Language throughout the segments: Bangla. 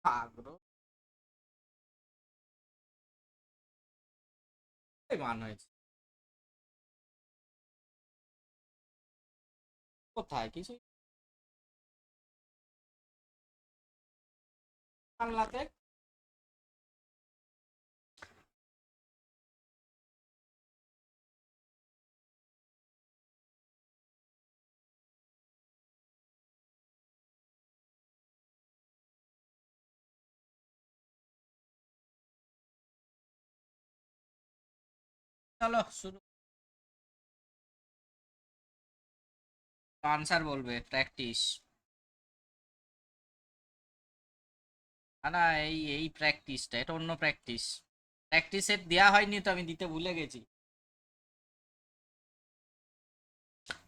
আগ্রহ মান হয়েছে কোথায় কিছু বাংলাতে। চলো শুরু। আনসার বলবে প্র্যাকটিস। না এই এই প্র্যাকটিসটা এটা অন্য প্র্যাকটিস। প্র্যাকটিসের দেয়া হয়নি তো, আমি দিতে ভুলে গেছি।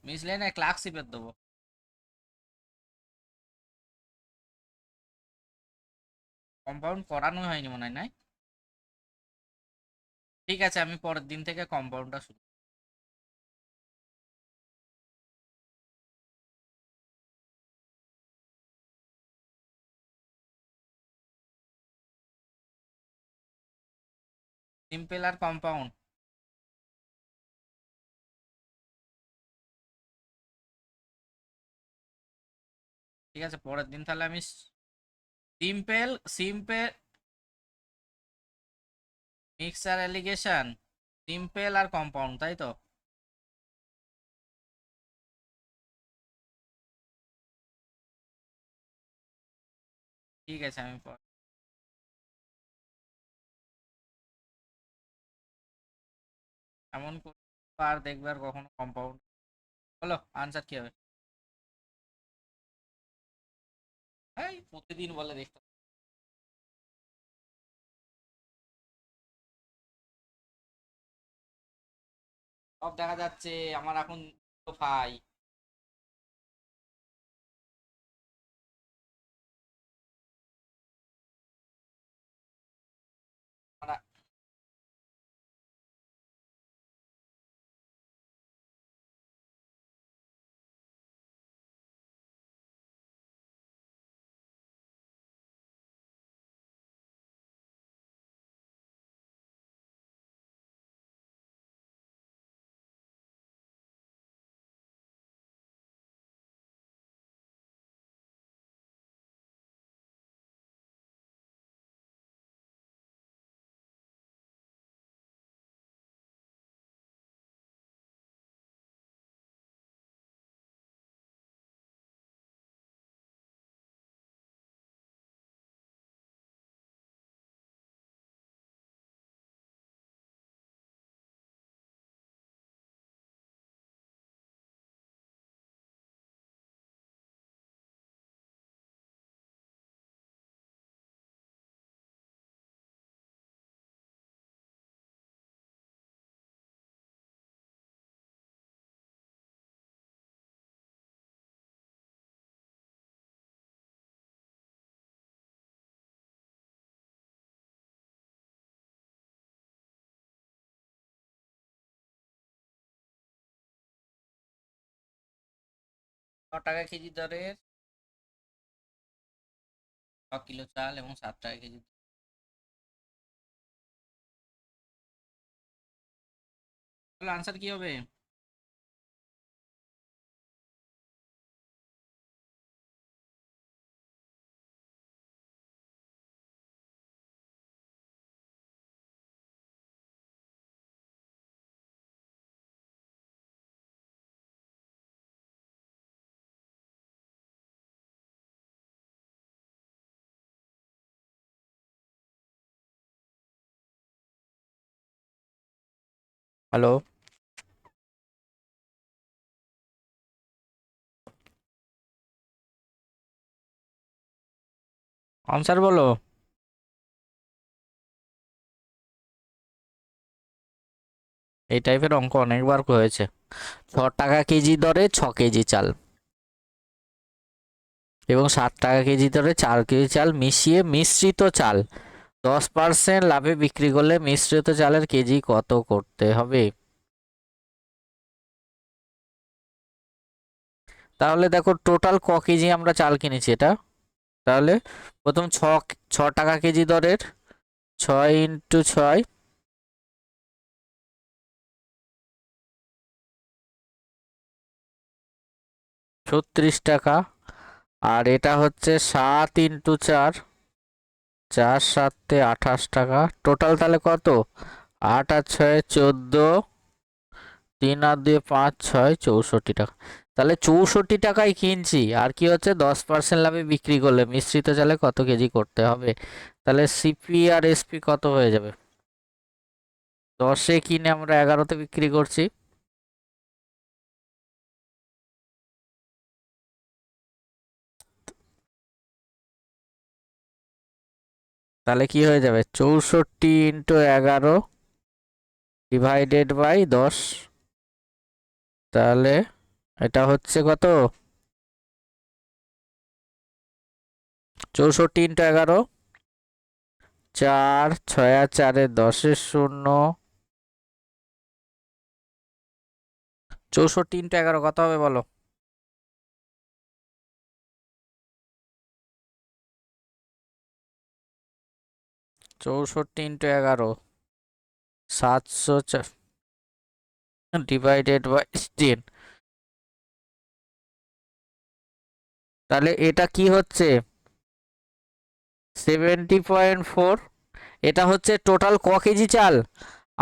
মিসলে না ক্লার্কশিপের দেবো। কম্পাউন্ড করানো হয়নি মনে হয়, নাই? ঠিক আছে, আমি পরের দিন থেকে কম্পাউন্ডটা শুরু। সিম্পল আর কম্পাউন্ড। ঠিক আছে, পরের দিন তাহলে আমি simple simple mixture alligation, simple আর কম্পাউন্ড, তাই তো? ঠিক আছে, আমি এমন আর দেখবে আর কখনো কম্পাউন্ড। বলো আনসার কি হবে? এই প্রতিদিন বলে দেখতে। সব দেখা যাচ্ছে আমার এখন। ভাই আমরা 6 টাকা কেজি দরের 6 কিলো চাল এবং 7 টাকা কেজি। তাহলে আনসার কি হবে? হ্যালো। আনসার বলো। এই টাইপের অঙ্ক অনেকবার হয়েছে। 6 টাকা কেজি দরে 6 কেজি চাল এবং 7 টাকা কেজি দরে 4 কেজি চাল মিশিয়ে মিশ্রিত চাল 10% লাভে বিক্রি করলে মিশ্রিত চালের কেজি কত করতে হবে? তাহলে দেখো টোটাল ক কেজি আমরা চাল কিনেছি এটা। তাহলে প্রথম ছ টাকা কেজি দরের 6 × 6 36 টাকা। আর এটা হচ্ছে 7 × 4, 4 × 7 = 28 টাকা। টোটাল তাহলে কত? 8 আর 6 = 14, 3 আর 2 = 5, 6, 64 টাকা। তাহলে 64 টাকায় কিনছি, আর কি হচ্ছে 10% লাভে বিক্রি করলে মিশ্রিত চালে কত কেজি করতে হবে? তাহলে সিপি আর এসপি কত হয়ে যাবে? 10-এ কিনে আমরা 11-তে বিক্রি করছি, তাহলে কি হয়ে যাবে? 64 × 11 / 10। তাহলে এটা হচ্ছে কত? 64 × 11, 4, 6 আর 4, 10 শূন্য। 64 × 11 কত হবে বলো? 64 × 11, 700 / 10। তাহলে এটা কি হচ্ছে? 70.4। এটা হচ্ছে টোটাল ক কেজি চাল?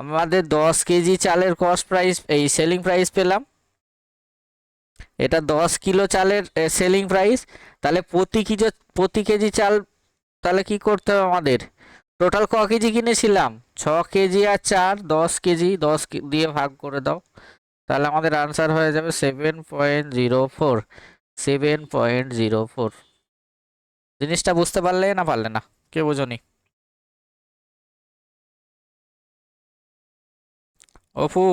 আমাদের 10 কেজি চালের কস্ট প্রাইস, এই সেলিং প্রাইস পেলাম। এটা 10 কিলো চালের সেলিং প্রাইস। তাহলে প্রতি কেজি চাল তাহলে কি করতে হবে আমাদের? টোটাল ক কেজি কিনেছিলাম? 6 কেজি আর 4, 10 কেজি, 10 দিয়ে ভাগ করে দাও। তাহলে আমাদের আনসার হয়ে যাবে 7.04। 7.04। জিনিসটা বুঝতে পারলে না পারলে না? কে বোঝনি? অপু,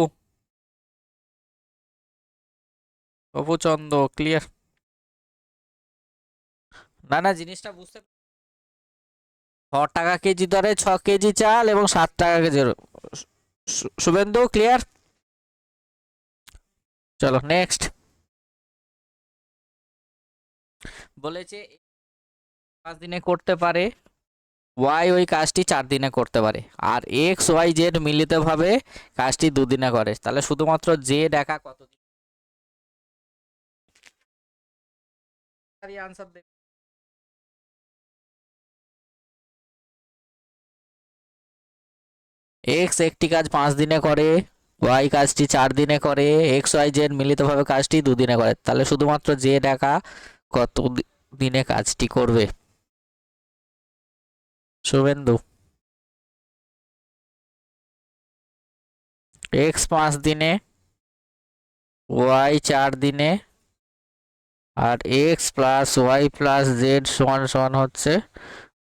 অপু চন্দ, ক্লিয়ার? না না, জিনিসটা বুঝতে, 6 টাকা কেজি দরে 6 কেজি চাল এবং 7 টাকা কেজি। শুভেন্দু, ক্লিয়ার? চলো নেক্সট। বলেছে 5 দিনে করতে পারে, ওয়াই ওই কাজটি 4 দিনে করতে পারে, আর এক্স ওয়াই জেড মিলিতভাবে কাজটি 2 দিনে করে। তাহলে শুধুমাত্র জেড একা কত দিন? আনসার দেবে। এক্স একটি কাজ 5 দিনে করে, ওয়াই কাজটি 4 দিনে করে, এক্স ওয়াই জেড মিলিতভাবে কাজটি 2 দিনে করে। তাহলে শুধুমাত্র জেড একা কত দিনে কাজটি করবে? শুভেন্দু। এক্স 5 দিনে, ওয়াই 4 দিনে, আর x plus y plus z সমান সমান হচ্ছে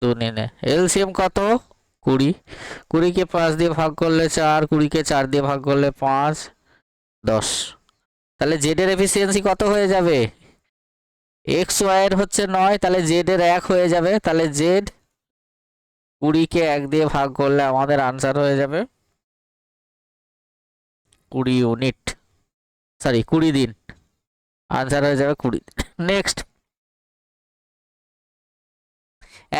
2 দিনে। এলসিএম কত? 20। 20কে 5 দিয়ে ভাগ করলে 4, 20কে 4 দিয়ে ভাগ করলে 5, 10। তাহলে জেড এর এফিসিয়েন্সি কত হয়ে যাবে? এক্স ওয়াই এর হচ্ছে 9, তাহলে জেড এর 1 হয়ে যাবে। তাহলে জেড 20কে 1 দিয়ে ভাগ করলে আমাদের আনসার হয়ে যাবে 20 ইউনিট, সরি 20 দিন। আনসার হয়ে যাবে 20 দিন। নেক্সট।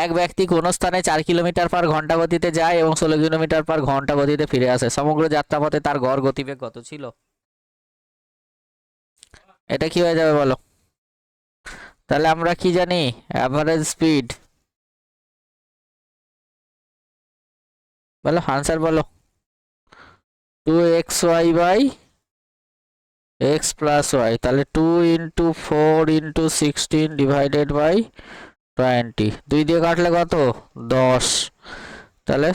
এক ব্যক্তি কোনো স্থানে 4 কিলোমিটার/ঘন্টা গতিতে যায় এবং 16 কিলোমিটার/ঘন্টা গতিতে ফিরে আসে। সমগ্র যাত্রাপথে তার গড় গতিবেগ কত ছিল? এটা কি হয়ে যাবে বলো? তাহলে আমরা কি জানি? Average speed. বলো আনসার বলো। 2xy/x+y। তাহলে 2 × 4 × 16 / 20। 2 দিয়ে কাটলে কত? 10। তাহলে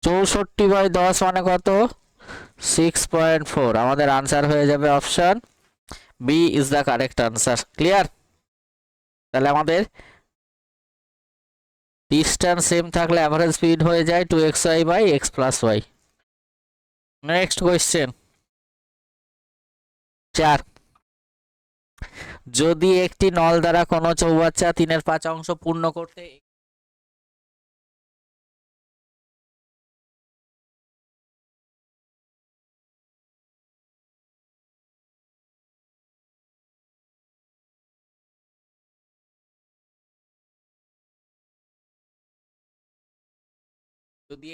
64/10 মানে কত? 6.4। আমাদের আনসার হয়ে যাবে option B is the correct answer. Clear? তাহলে আমাদের ডিস্টেন্স সেম থাকলে অ্যাভারেজ স্পিড হয়ে যায় 2xy/x+y। Next question 4। যদি একটি নল দ্বারা কোনো চৌবাচ্চা 3/5 অংশ পূর্ণ করতে যদি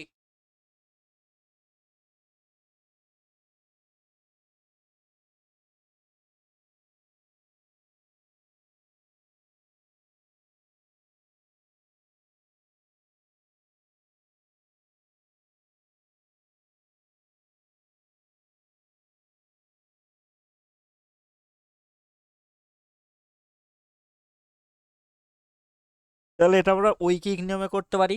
তাহলে এটা আমরা ঐকিক নিয়মে করতে পারি।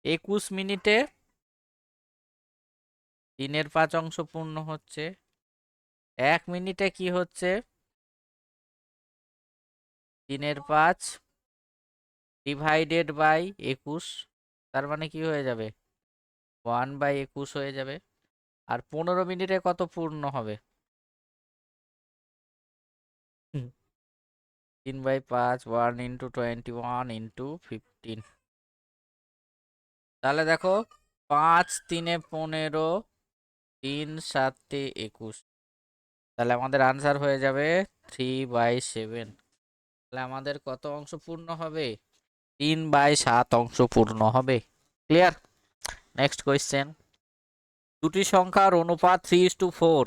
21 মিনিটে 3/5 অংশ পূর্ণ হচ্ছে। 1 মিনিটে কি হচ্ছে 3/5 ডিভাইডেড বাই 21, তার মানে কি হয়ে যাবে 1/21 হয়ে যাবে। আর 15 মিনিটে কত পূর্ণ হবে 3/5 1 ইন্টু 21 ইন্টু 15। তাহলে দেখো 5 3 15 3 7 21, তাহলে আমাদের আনসার হয়ে যাবে 3/7। তাহলে আমাদের কত অংশ পূর্ণ হবে 3/7 অংশ পূর্ণ হবে। ক্লিয়ার? নেক্সট কোয়েশ্চেন, দুটি সংখ্যার অনুপাত 3:4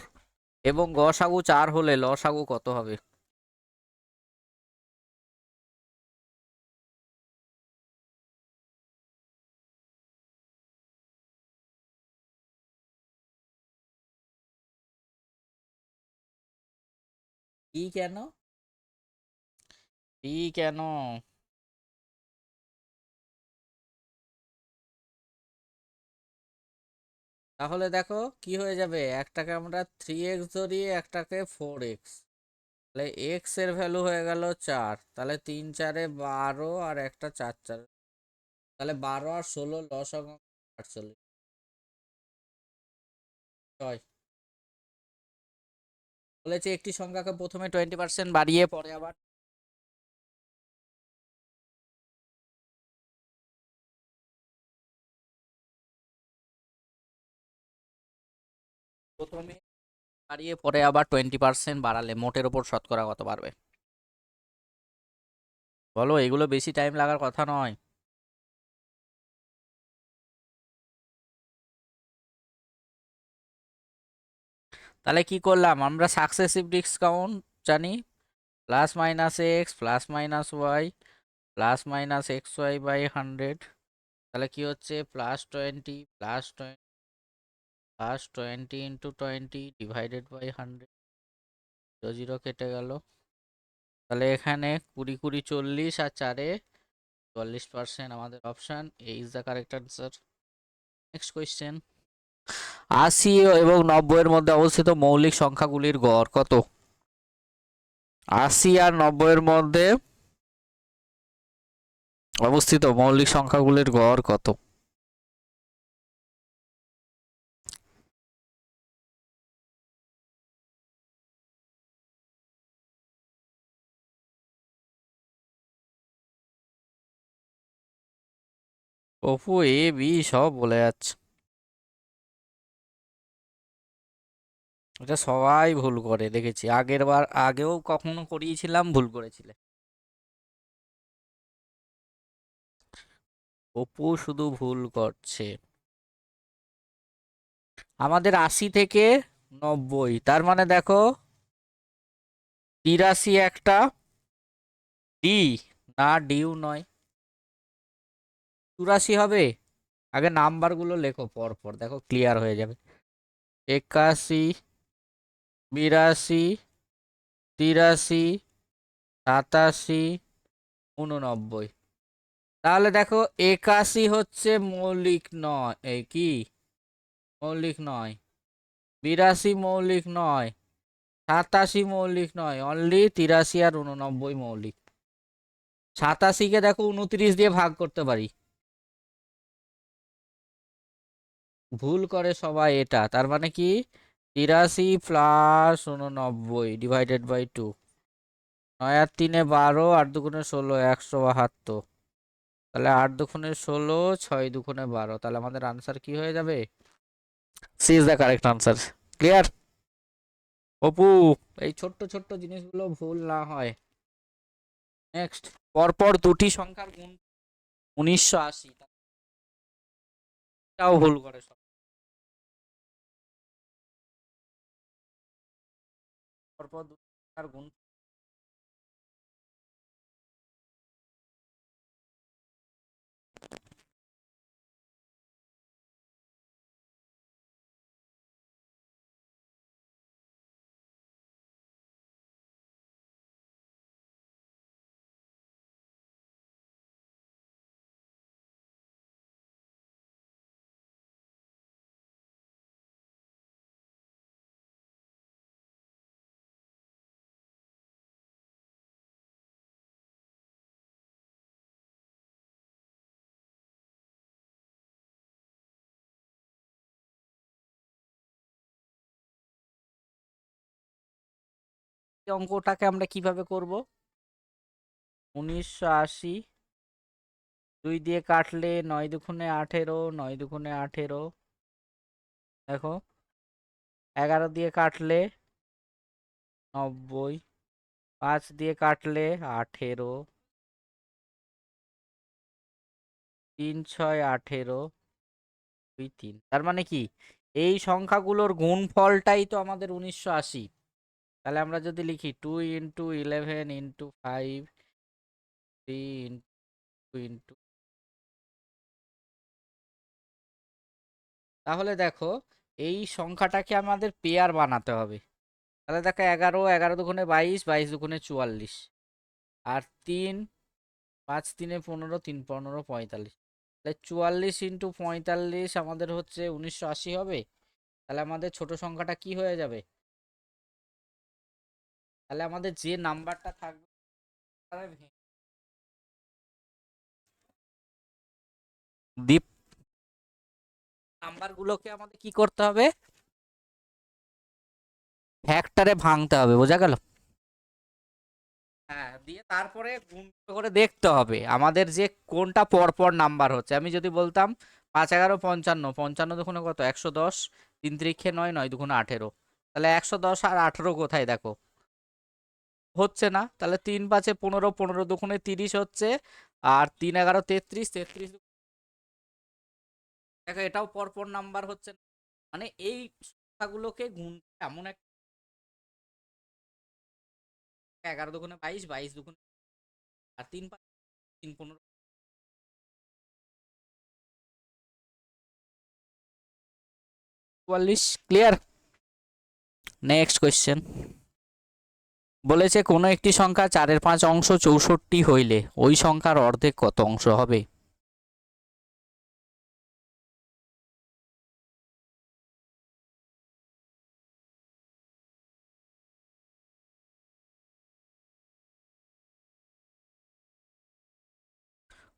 এবং গসাগু 4 হলে লসাগু কত হবে? কি কেন? কি কেন? তাহলে দেখো কি হয়ে যাবে, একটাকে আমরা 3x ধরি, একটাকে 4x, তাহলে x এর ভ্যালু হয়ে গেল 4, তাহলে 3 4 12 আর একটা 4 4, তাহলে 12 আর 16 লসাগু 48। বলেছে একটি সংখ্যাকে প্রথমে 20% বাড়িয়ে পরে আবার প্রথমে বাড়িয়ে পরে আবার 20% বাড়ালে মোটের ওপর শতকরা কত বাড়বে? বলো, এগুলো বেশি টাইম লাগার কথা নয়। তাহলে কি করলাম আমরা, সাকসেসিভ ডিসকাউন্ট জানি, plus minus x plus minus y plus minus x y by 100, তাহলে কি হচ্ছে +20 ইন্টু 20 ডিভাইডেড বাই 100, 0 কেটে গেল। তাহলে এখানে 20 20 40 আর 4 44%, আমাদের option A is the correct answer. Next question, 80 এবং 90 এর মধ্যে অবস্থিত মৌলিক সংখ্যাগুলির গড় কত? 80 আর 90 এর মধ্যে অবস্থিত মৌলিক সংখ্যাগুলির গড় কত? অপু এ বি সব বলে যাচ্ছে, এটা সবাই ভুল করে দেখেছি, আগের বার আগেও কখনো করিয়েছিলাম ভুল করেছিলে। অপু শুধু ভুল করছে। আমাদের 80 থেকে 90, তার মানে দেখো 83 একটা ডি, না ডিউ নয়, 84 হবে। আগে নাম্বারগুলো লেখো পর পর, দেখো ক্লিয়ার হয়ে যাবে। 81 82 83 87 89, তাহলে দেখো 81 হচ্ছে মৌলিক নয়, এই কি মৌলিক নয়, 82 মৌলিক নয়, 87 মৌলিক নয়, অনলি 83 আর 89 মৌলিক। 87কে দেখো 29 দিয়ে ভাগ করতে পারি, ভুল করে সবাই এটা, তার মানে কি 83 প্লাস 89 ডিভাইডেড বাই 2, 9 আর 3 12, 8 2 16, 172, তাহলে 8 2 16, 6 2 12, তাহলে আমাদের আনসার কি হয়ে যাবে? C is the correct answer. Clear? Apu এই ছোট্ট ছোট্ট জিনিসগুলো ভুল না হয়। নেক্সট, পরপর দুটি সংখ্যার 1980, এটাও ভুল করে সব। পরপর দুটো সংখ্যার গুণ এই অঙ্কটাকে আমরা কিভাবে করব? 1980 2 দিয়ে কাটলে 9 দুগুণে 18, 9 দুগুণে 18, দেখো 11 দিয়ে কাটলে 90, 5 দিয়ে কাটলে 18, 3 6 18, 2 3। তার মানে কি এই সংখ্যাগুলোর গুণফলটাই তো আমাদের 1980। তাহলে আমরা যদি লিখি 2 ইন্টু 11 ইন্টু 5, 3 ইন্টু, তাহলে দেখো এই সংখ্যাটাকে আমাদের পেয়ার বানাতে হবে। তাহলে দেখো 11, 11 দুগুণে 22, 22 দুগুণে 44, আর 3 5 3 15, 3 15 45। তাহলে 44 ইন্টু 45 আমাদের হচ্ছে 1980 হবে। তাহলে আমাদের ছোট সংখ্যাটা কি হয়ে যাবে? তাহলে আমাদের যে নাম্বারটা থাকবে দ্বীপ নাম্বারগুলোকে আমাদের কি করতে হবে? ফ্যাক্টরে ভাঙতে হবে, বোঝা গেল? হ্যাঁ, দিয়ে তারপরে গুণ করে দেখতে হবে আমাদের যে কোনটা পরপর নাম্বার হচ্ছে। আমি যদি বলতাম 5 11 55, 55 দুগুণে কত? 110, 3 3 9, 9 দুগুণে 18, তাহলে 110 আর 18 কোথায় দেখো? হচ্ছে না। তাহলে 3 5 15, 15 দুগুণে 30 হচ্ছে, আর 3 11 33, 33 দেখো এটাও পরপর নাম্বার হচ্ছে না। মানে এই সংখ্যাগুলোকে গুণ এমন একটা 11 দুগুণে 22, 22 দুগুণে, আর 3 5 3 15, 44। ক্লিয়ার? নেক্সট কোয়েশ্চেন বলেছে কোনো একটি সংখ্যা 4 5 অংশ 64 হইলে ওই সংখ্যার অর্ধেক কত অংশ হবে?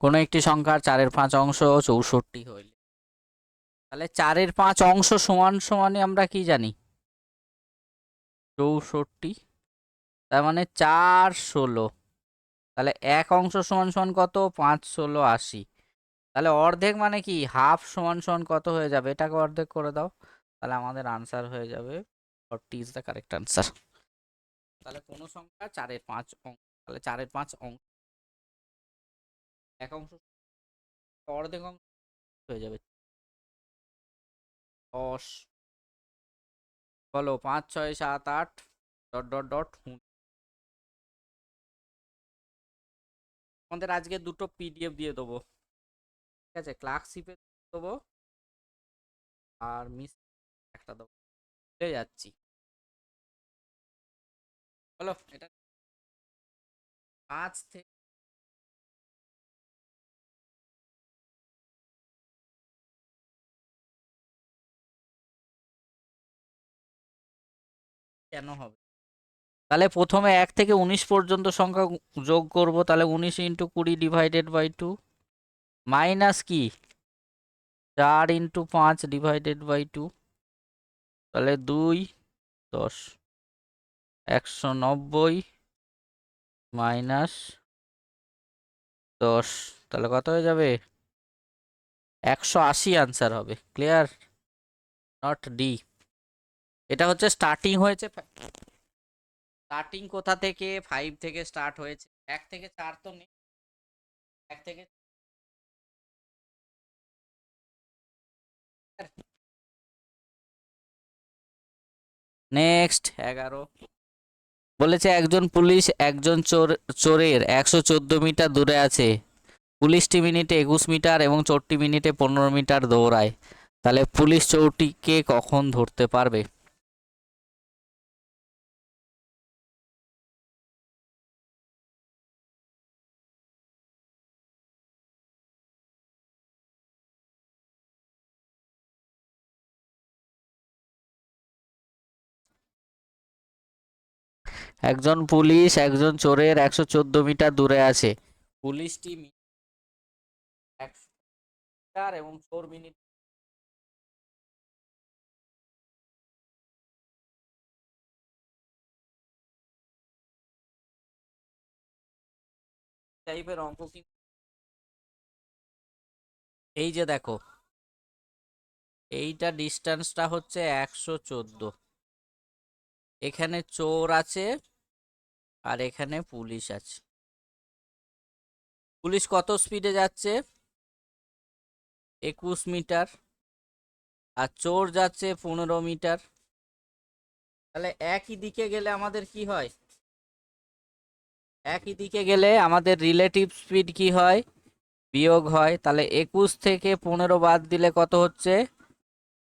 কোনো একটি সংখ্যার 4 5 অংশ 64 হইলে, তাহলে 4 5 অংশ সমান সমানই আমরা কি জানি? 64। তার মানে 4 16। তাহলে এক অংশ সমান সমান কত? 5 16 80। তাহলে অর্ধেক মানে কি হাফ সমান সমান কত হয়ে যাবে? এটাকে অর্ধেক করে দাও, তাহলে আমাদের আনসার হয়ে যাবে 40 ইজ দ্য কারেক্ট আনসার। তাহলে কোনো সংখ্যা 4 5 অংশ, তাহলে 4 5 অংশ, এক অংশ অর্ধেক অংশ হয়ে যাবে 10। বলো 5 6 7 8 ডট ডট ডট। আমাদের আজকে দুটো পিডিএফ দিয়ে দেবো, ঠিক আছে? ক্লার্কশিপে দেবো আর মিস একটা দেবো, ভুলে যাচ্ছি। বলো এটা 5 থেকে কেন হবে? তাহলে প্রথমে 1 থেকে 19 পর্যন্ত সংখ্যা যোগ করব। তাহলে 19 ইন্টু 20 ডিভাইডেড বাই 2, মাইনাস কি 4 ইন্টু 5 ডিভাইডেড বাই 2, তাহলে 2 10, 190 মাইনাস 10, তাহলে কত হয়ে যাবে? 180 আনসার হবে। ক্লিয়ার? Not D. এটা হচ্ছে স্টার্টিং হয়েছে, স্টার্টিং কোথা থেকে? 5 থেকে স্টার্ট হয়েছে, 1 থেকে 4 তো নেই, 1 থেকে নেক্সট 11 বলেছে একজন পুলিশ একজন চোরের 114 মিটার দূরে আছে। পুলিশটি মিনিটে 21 মিটার এবং চোরটি মিনিটে 15 মিটার দৌড়ায়, তাহলে পুলিশ চোরটিকে কখন ধরতে পারবে? একজন পুলিশ একজন চোরের 114 মিটার দূরে আছে। পুলিশটি 100 মিটার এবং চোর মিনিট টাইপের অঙ্ক কি? এই যে দেখো, এইটা ডিস্টেন্সটা হচ্ছে 114, এখানে চোর আছে আর এখানে পুলিশ আছে। পুলিশ কত স্পিডে যাচ্ছে? 21 মিটার, আর চোর যাচ্ছে 15 মিটার। তাহলে একই দিকে গেলে আমাদের কি হয়? একই দিকে গেলে আমাদের রিলেটিভ স্পিড কি হয়? বিয়োগ হয়। তাহলে 21 থেকে 15 বাদ দিলে কত হচ্ছে?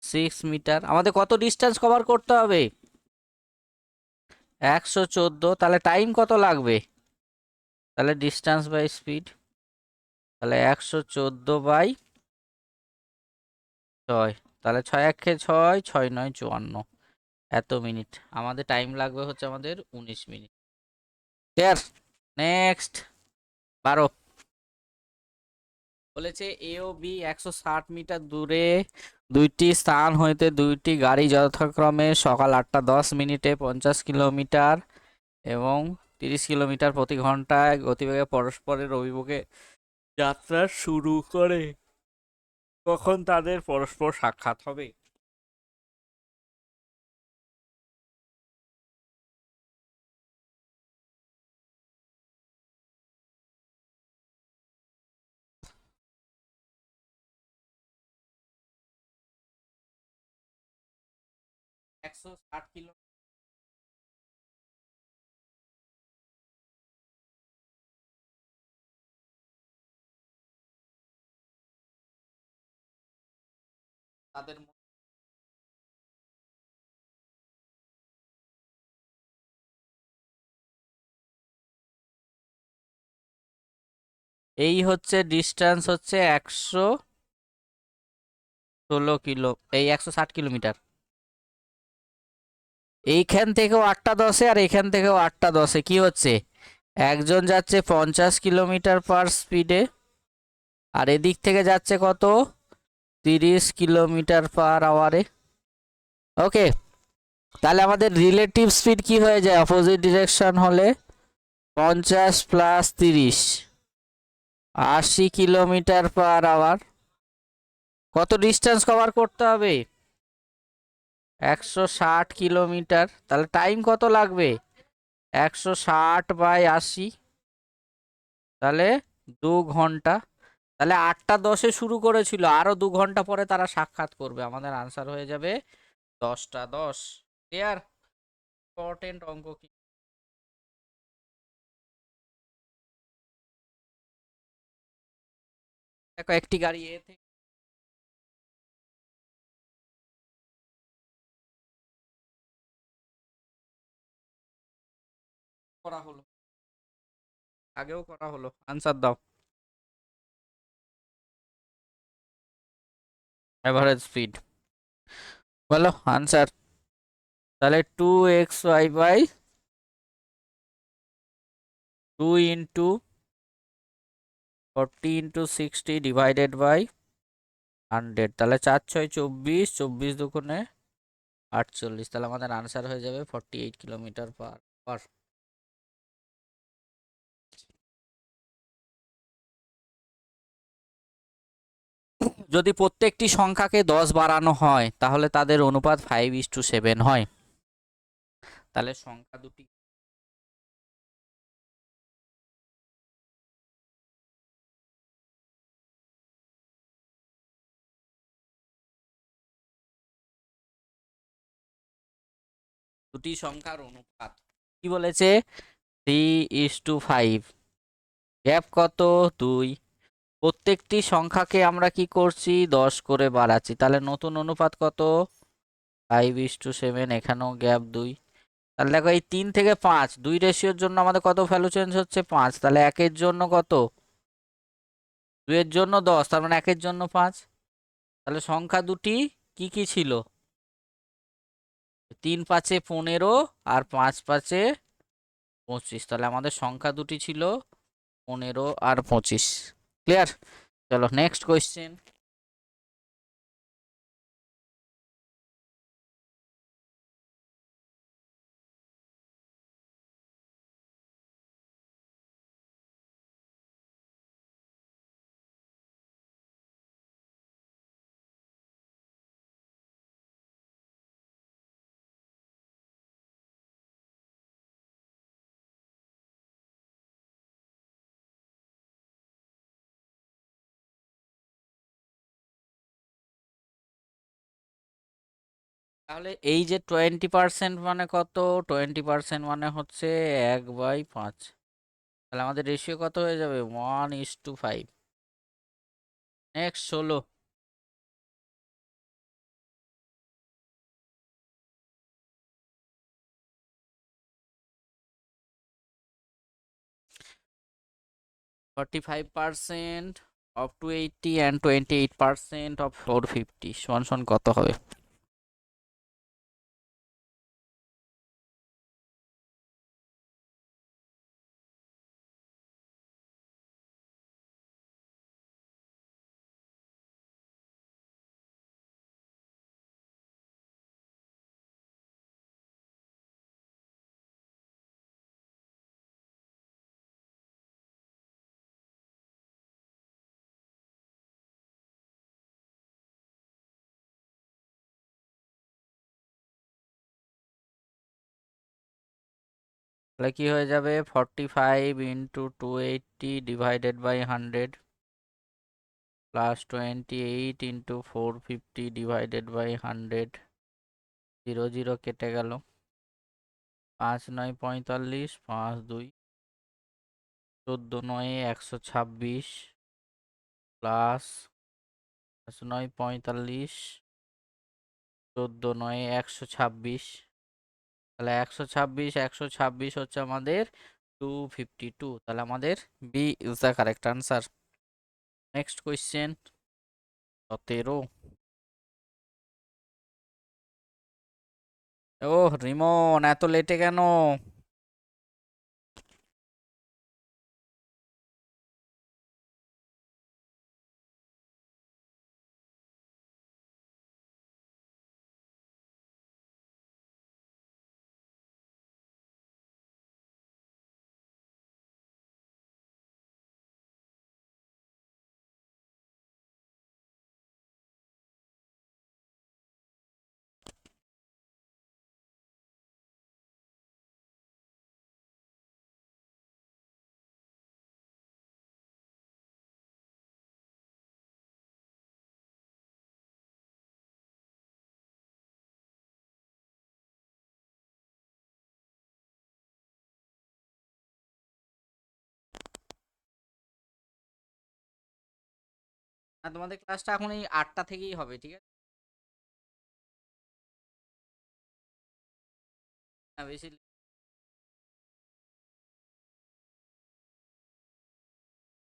6 মিটার। আমাদের কত ডিস্টেন্স কভার করতে হবে? 114। তাহলে টাইম কত লাগবে? তাহলে ডিস্টেন্স বাই স্পিড, তাহলে 114/6, তাহলে 6 1 6, 6 9 54, এত মিনিট আমাদের টাইম লাগবে হচ্ছে আমাদের 19 মিনিট। ক্লিয়ার? নেক্সট 12 বলেছে এ ও বি 160 মিটার দূরে দুইটি স্থান হইতে দুইটি গাড়ি যথাক্রমে সকাল 8:10 মিনিটে 50 কিলোমিটার এবং 30 কিলোমিটার প্রতি ঘন্টায় গতিবেগে পরস্পরের অভিমুখে যাত্রা শুরু করে, কখন তাদের পরস্পর সাক্ষাৎ হবে? একশো ষাট কিলো তাদের এই হচ্ছে ডিস্টেন্স হচ্ছে 116 কিলো, এই 160 কিলোমিটার। এইখান থেকেও 8:10 আর এখান থেকেও 8:10 কি হচ্ছে? একজন যাচ্ছে 50 কিলোমিটার/স্পিডে আর এদিক থেকে যাচ্ছে কত? 30 কিলোমিটার/আওয়ারে। ওকে, তাহলে আমাদের রিলেটিভ স্পিড কি হয়ে যায় অপোজিট ডিরেকশন হলে? 50 + 30, 80 কিলোমিটার/আওয়ার। কত ডিস্টেন্স কভার করতে হবে? 160 কিলোমিটার। তাহলে টাইম কত লাগবে? 160/80, তাহলে 2 ঘন্টা। তাহলে 8:10 শুরু করেছিল, আরো 2 ঘন্টা পরে তারা সাক্ষাৎ করবে। আমাদের আনসার হয়ে যাবে 10:10। ক্লিয়ার? ইম্পর্টেন্ট অঙ্ক কি? দেখো একটি গাড়ি এ থেকে করা হলো, আগেও করা হলো, আনসার দাও। এভারেজ স্পিড বলো আনসার। তাহলে 2xy/2 into 40 into 60 divided by 100, তাহলে 4 6 24, 24 দুগুণে 48, তাহলে আমাদের আনসার হয়ে যাবে 48 কিলোমিটার/আওয়ার। যদি প্রত্যেকটি সংখ্যাকে 10 বাড়ানো হয় তাহলে তাদের অনুপাত 5:7 হয়। তাহলে সংখ্যা দুটি দুটি সংখ্যার অনুপাত কি বলেছে 3:5 গ্যাপ কত 2 প্রত্যেকটি সংখ্যাকে আমরা কি করছি 10 করে বাড়াচ্ছি তাহলে নতুন অনুপাত কত 5:7 এখানেও গ্যাপ 2 তাহলে দেখো এই 3 থেকে 5 2 রেশিওর জন্য আমাদের কত ভ্যালু চেঞ্জ হচ্ছে 5 তাহলে 1 এর জন্য কত 2 এর জন্য 10 তার মানে 1 এর জন্য 5 তাহলে সংখ্যা দুটি কি কি ছিল 3 5 এ 15 আর 5 5 এ 25 তাহলে আমাদের সংখ্যা দুটি ছিল 15 আর 25 ক্লিয়ার চলো নেক্সট কোয়েশ্চেন তাহলে এই যে 20% মানে কত 20% মানে হচ্ছে 1/5 তাহলে আমাদের রেশিও কত হয়ে যাবে 1:5 নেক্সট 16 45% of 280 and 28% of 450 সমান সমান কত হবে তাহলে কি হয়ে যাবে 45 into 280 divided by 100 plus 28 into 450 divided by 100 0 0 কেটে গেল 5 9 45 5 2 14 9 126 প্লাস 5 9 45 14 9 126 তাহলে 126 হচ্ছে আমাদের 252 তাহলে আমাদের B is the correct answer next question 17 ও রিমন এত লেটে কেন না তোমাদের ক্লাসটা এখন এই 8টা থেকেই হবে ঠিক আছে না বেশি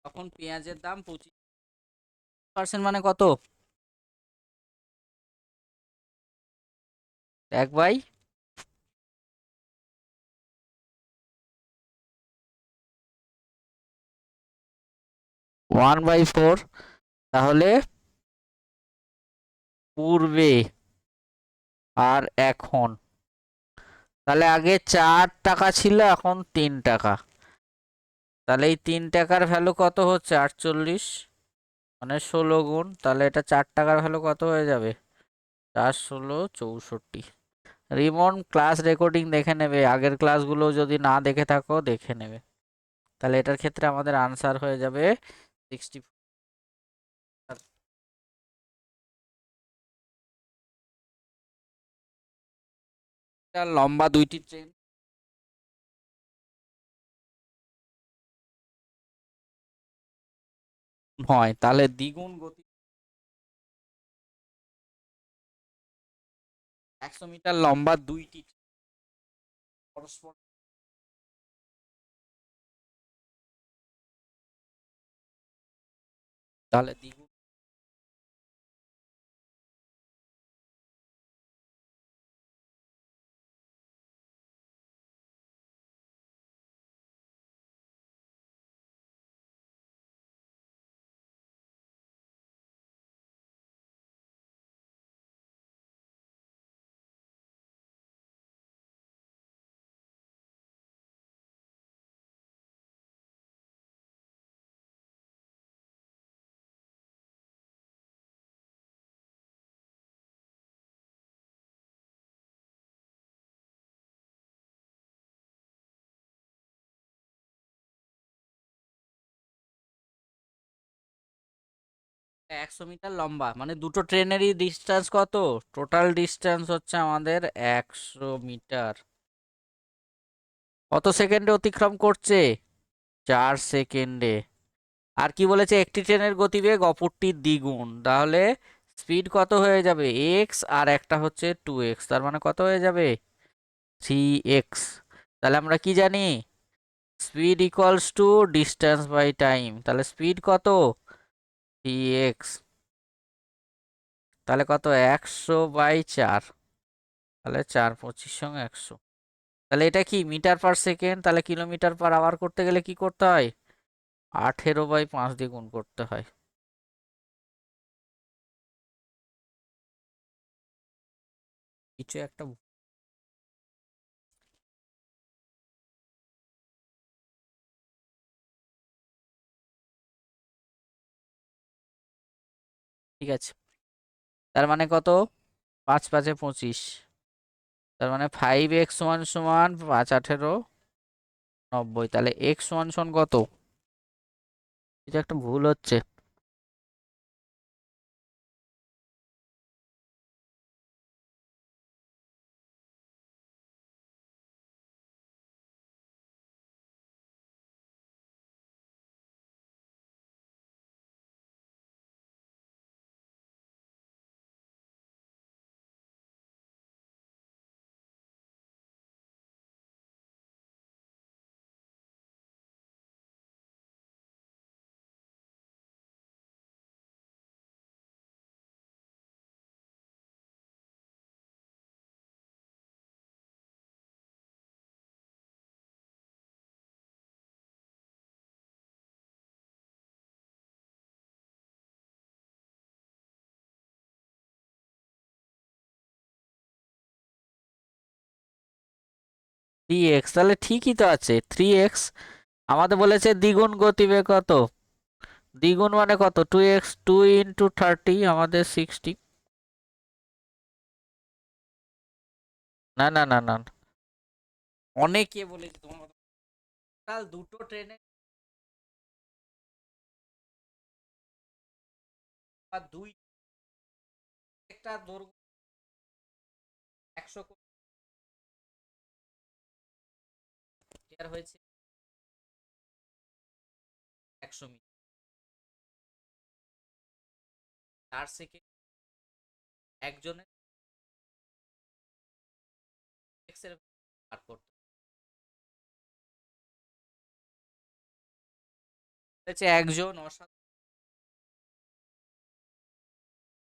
তখন পেঁয়াজের দাম 25% মানে কত 1 বাই 1/4 তাহলে পূর্বে আর এখন তাহলে আগে 4 টাকা ছিল এখন 3 টাকা তাহলে এই 3 টাকার ভ্যালু কত হচ্ছে 48 মানে 16 গুণ তাহলে এটা 4 টাকার ভ্যালু কত হয়ে যাবে 4 16 64 রিমন ক্লাস রেকর্ডিং দেখে নেবে আগের ক্লাসগুলো যদি না দেখে থাকো দেখে নেবে তাহলে এটার ক্ষেত্রে আমাদের আনসার হয়ে যাবে 64 লম্বা দুইটি ট্রেন হয় তাহলে দ্বিগুণ গতি 100 মিটার লম্বা দুইটি পরস্পর তাহলে দ্বিগুণ 100 মিটার লম্বা মানে দুটো ট্রেনেরই ডিস্টেন্স কত? টোটাল ডিস্টেন্স হচ্ছে আমাদের 100 মিটার। কত সেকেন্ডে অতিক্রম করছে? 4 সেকেন্ডে। আর কি বলেছে? একটি ট্রেনের গতিবেগ অপরটির দ্বিগুণ, তাহলে স্পিড কত হয়ে যাবে? এক্স, আর একটা হচ্ছে 2x, তার মানে কত হয়ে যাবে? 3x। তাহলে আমরা কি জানি? Speed equals to distance by time, তাহলে স্পিড কত? 3x। তাহলে কত? 100/4, তাহলে 4×25=100। তাহলে এটা কি মিটার পার সেকেন্ড, তাহলে কিলোমিটার পার আওয়ার করতে গেলে কি করতে হয়? 18/5 দিয়ে গুণ করতে হয়। কিছু একটা ঠিক আছে। তার মানে কত? 5×5=25, তার মানে 5x সমান সমান 5×18=90। তাহলে x সমান সমান কত? এটা একটা ভুল হচ্ছে। থ্রি এক্স, তাহলে ঠিকই তো আছে 3x। আমাদের বলেছে দ্বিগুণ গতিবেগ কত? দ্বিগুণ মানে কত? 2x, 2 × 30 আমাদের 60। না না না না, অনেকে বলেছে তোমার টোটাল দুটো ট্রেনে বা দুই একটা দৈর্ঘ্য 100 হয়েছে 100 মিটার। 4 সেকেন্ড একজনের x এর পার করতে হয়েছে। একজন অসাধারণ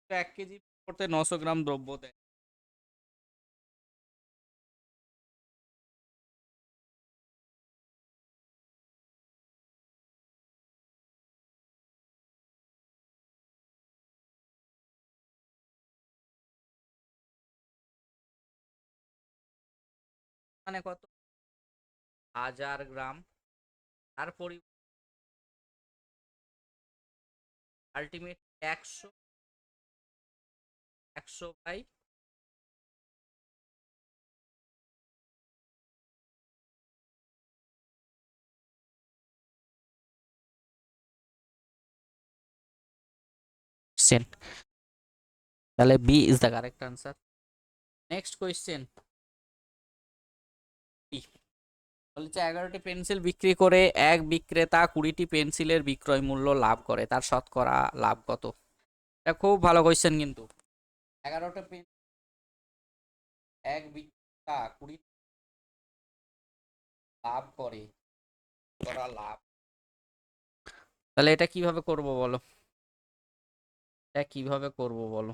1 কেজি করতে 900 গ্রাম দ্রব্য দেয়। মানে কত? 1000 গ্রাম। তার আলটিমেট 100, 100 সেন্ট। তাহলে B is the correct answer. Next question. বলেছে 11টি পেন্সিল বিক্রি করে এক বিক্রেতা 20টি পেন্সিলের বিক্রয় মূল্য লাভ করে, তার শতকরা লাভ কত? এটা খুব ভালো কোয়েশ্চেন কিন্তু। 11টা পেন এক বিক্রেতা 20 লাভ করে, করা লাভ, তাহলে এটা কিভাবে করব বলো? এটা কিভাবে করব বলো?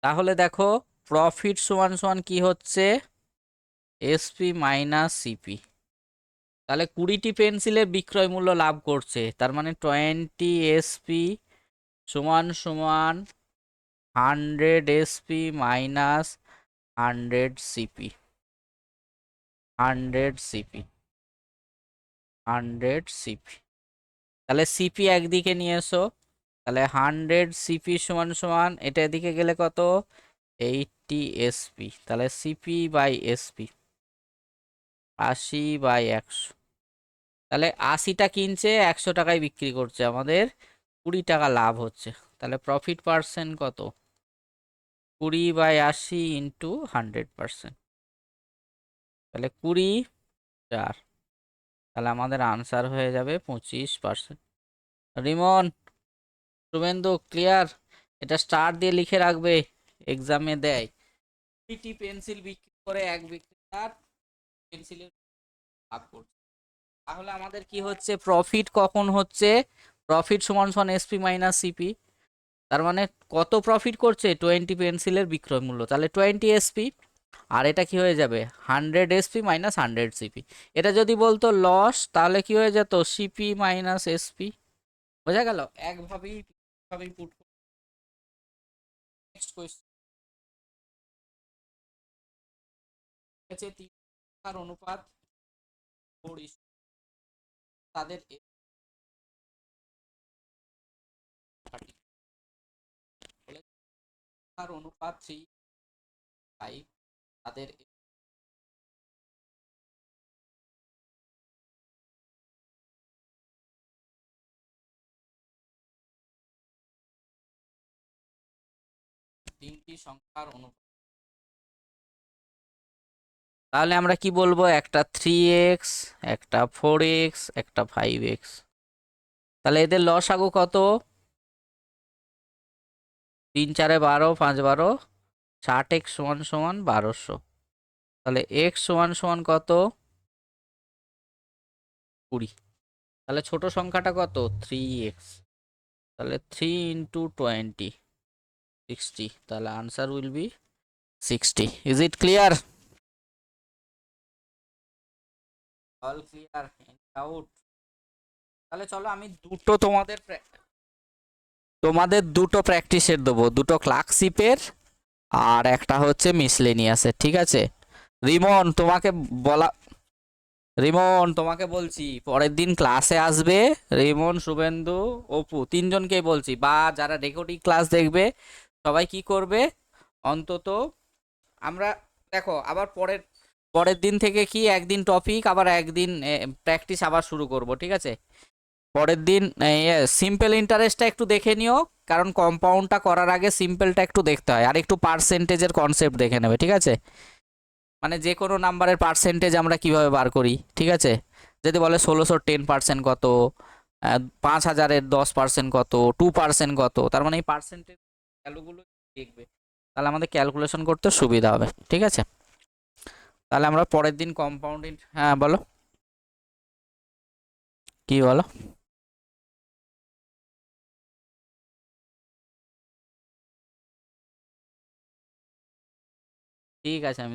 তাহলে দেখো, প্রফিট সমান সমান কি হচ্ছে? SP minus CP. তাহলে 20টি পেন্সিলের বিক্রয় মূল্য লাভ করছে, তার মানে 20 এসপি সমান সমান 100 SP minus 100 CP. 100 CP, 100 CP. তাহলে সিপি একদিকে নিয়ে এসো, তাহলে 100 সিপি সমান সমান এটা এদিকে গেলে কত? 80 এসপি। তাহলে সিপি বাই এসপি 80/100। তাহলে 80টা কিনছে, 100 টাকায় বিক্রি করছে, আমাদের 20 টাকা লাভ হচ্ছে। তাহলে প্রফিট পার্সেন্ট কত? 20/80 ইন্টু 100%। তাহলে 20 4। তাহলে আমাদের আনসার হয়ে যাবে 25%। রিমন, শুভেন্দু, ক্লিয়ার? এটা স্টার দিয়ে লিখে রাখবে, এক্সামে দেয়। 20টি পেন্সিল বিক্রি করে এক বিক্রেতার পেন্সিলের লাভ করছে। তাহলে আমাদের কি হচ্ছে? প্রফিট কখন হচ্ছে? প্রফিট সমান সমান এসপি মাইনাস সিপি। তার মানে কত প্রফিট করছে? 20 পেন্সিলের বিক্রয় মূল্য, তাহলে 20 এসপি। আর এটা কি হয়ে যাবে? 100 এসপি মাইনাস 100 সিপি। এটা যদি বলতো লস, তাহলে কি হয়ে যেত? CP minus SP. বোঝা গেল? একভাবেই ভাবেই পুট। নেক্সট কোয়েশ্চেন আছে 3 অনুপাত 4, তাদের অনুপাত 3/5, তাদের 3টি সংখ্যার অনুপাত। তাহলে আমরা কি বলবো? একটা 3x, একটা 4x, একটা 5x। তাহলে এদের লসাগু কত? 3×4 = 12, 5×12 60x সমান সমান 1200। তাহলে x সমান সমান কত? 20। তাহলে ছোট সংখ্যাটা কত? 3x। তাহলে 3 ইন্টু 20, 60। তাহলে answer will be 60। Is it clear? All clear? Out? তাহলে চলো আমি দুটো প্র্যাকটিসের দেবো, দুটো ক্লার্কশিপের আর একটা হচ্ছে মিসলেনিয়াসের, ঠিক আছে? রিমন তোমাকে বলা রিমন তোমাকে বলছি, পরের দিন ক্লাসে আসবে। রিমন, শুভেন্দু, অপু, তিনজনকেই বলছি, বা যারা রেকর্ডিং ক্লাস দেখবে সবাই কি করবে? অন্তত আমরা দেখো, আবার পরের পরের দিন থেকে কি একদিন টপিক, আবার একদিন প্র্যাকটিস আবার শুরু করব, ঠিক আছে? পরের দিন সিম্পল ইন্টারেস্টটা একটু দেখে নিও, কারণ কম্পাউন্ডটা করার আগে সিম্পলটা একটু দেখতে হয়, আর একটু পার্সেন্টেজের কনসেপ্ট দেখে নেবে, ঠিক আছে? মানে যে কোনো নাম্বারের পার্সেন্টেজ আমরা কিভাবে বার করি, ঠিক আছে? যদি বলে 1600 10% কত, 5000-এর 10% কত, 2% কত, তার মানে এই পার্সেন্টেজ ভ্যালুগুলো দেখবে, তাহলে আমাদের ক্যালকুলেশন করতে সুবিধা হবে, ঠিক আছে? তাহলে আমরা পরের দিন কম্পাউন্ডিং, হ্যাঁ বলো, কি বলো? ঠিক আছে, আমি